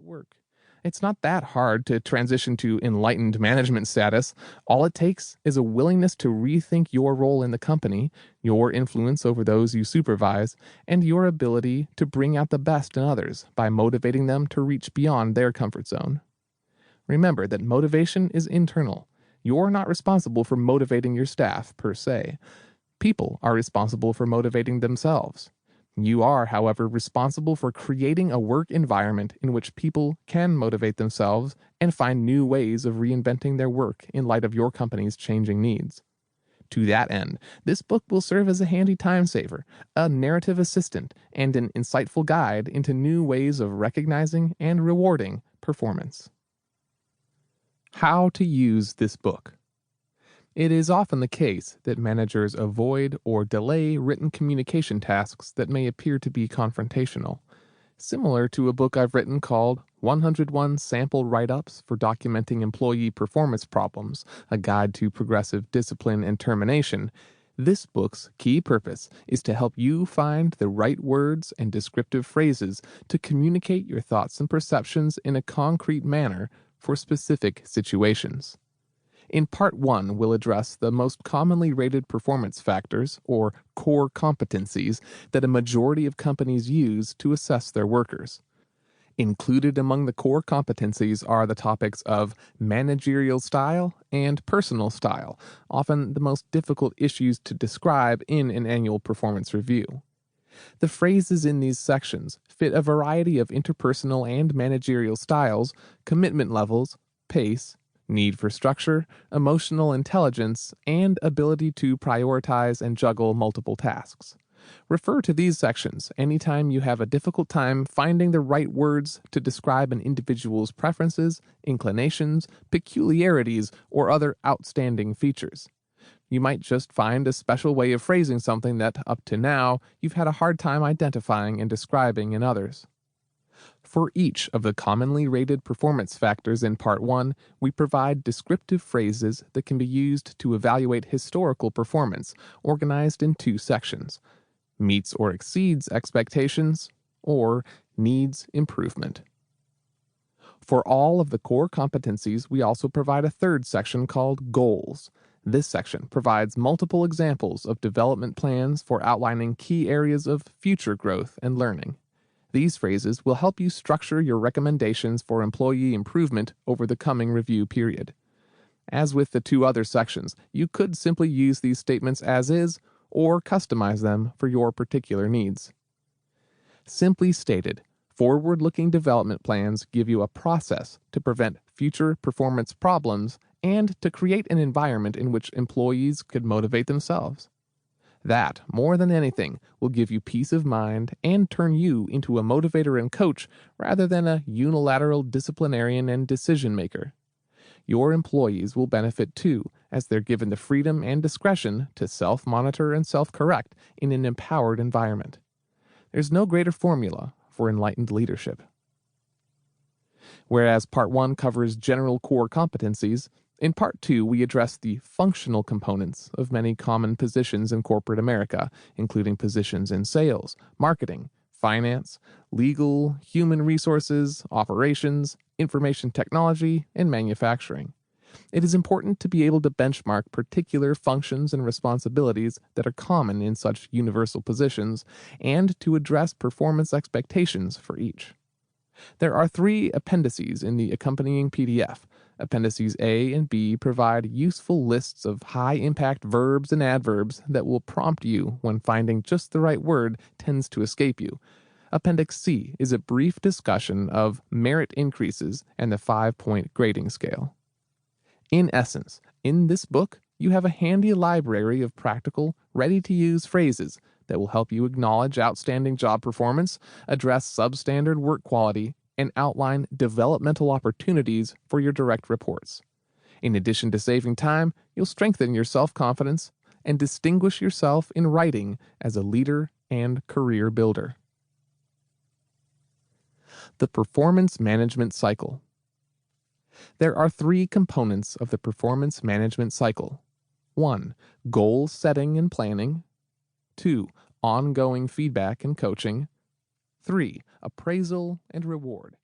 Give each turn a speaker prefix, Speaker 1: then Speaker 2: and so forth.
Speaker 1: work. It's not that hard to transition to enlightened management status. All it takes is a willingness to rethink your role in the company, your influence over those you supervise, and your ability to bring out the best in others by motivating them to reach beyond their comfort zone. Remember that motivation is internal. You're not responsible for motivating your staff, per se. People are responsible for motivating themselves. You are, however, responsible for creating a work environment in which people can motivate themselves and find new ways of reinventing their work in light of your company's changing needs. To that end, this book will serve as a handy time saver, a narrative assistant, and an insightful guide into new ways of recognizing and rewarding performance. How to use this book. It is often the case that managers avoid or delay written communication tasks that may appear to be confrontational. Similar to a book I've written called 101 Sample Write-Ups for Documenting Employee Performance Problems, a guide to progressive discipline and termination, this book's key purpose is to help you find the right words and descriptive phrases to communicate your thoughts and perceptions in a concrete manner for specific situations. In Part 1, we'll address the most commonly rated performance factors, or core competencies, that a majority of companies use to assess their workers. Included among the core competencies are the topics of managerial style and personal style, often the most difficult issues to describe in an annual performance review. The phrases in these sections fit a variety of interpersonal and managerial styles, commitment levels, pace, need for structure, emotional intelligence, and ability to prioritize and juggle multiple tasks. Refer to these sections anytime you have a difficult time finding the right words to describe an individual's preferences, inclinations, peculiarities, or other outstanding features. You might just find a special way of phrasing something that, up to now, you've had a hard time identifying and describing in others. For each of the commonly rated performance factors in Part 1, we provide descriptive phrases that can be used to evaluate historical performance, organized in two sections: meets or exceeds expectations, or needs improvement. For all of the core competencies, we also provide a third section called goals. This section provides multiple examples of development plans for outlining key areas of future growth and learning. These phrases will help you structure your recommendations for employee improvement over the coming review period. As with the two other sections, you could simply use these statements as is or customize them for your particular needs. Simply stated, forward-looking development plans give you a process to prevent future performance problems and to create an environment in which employees could motivate themselves. That, more than anything, will give you peace of mind and turn you into a motivator and coach rather than a unilateral disciplinarian and decision maker. Your employees will benefit too, as they're given the freedom and discretion to self-monitor and self-correct in an empowered environment. There's no greater formula for enlightened leadership. Whereas Part 1 covers general core competencies, in Part 2, we address the functional components of many common positions in corporate America, including positions in sales, marketing, finance, legal, human resources, operations, information technology, and manufacturing. It is important to be able to benchmark particular functions and responsibilities that are common in such universal positions, and to address performance expectations for each. There are 3 appendices in the accompanying PDF. Appendices A and B provide useful lists of high-impact verbs and adverbs that will prompt you when finding just the right word tends to escape you. Appendix C is a brief discussion of merit increases and the 5-point grading scale. In essence, in this book, you have a handy library of practical, ready-to-use phrases that will help you acknowledge outstanding job performance, address substandard work quality, and outline developmental opportunities for your direct reports. In addition to saving time, you'll strengthen your self-confidence and distinguish yourself in writing as a leader and career builder. The performance management cycle. There are 3 components of the performance management cycle. 1. Goal setting and planning. 2. Ongoing feedback and coaching. 3. Appraisal and reward.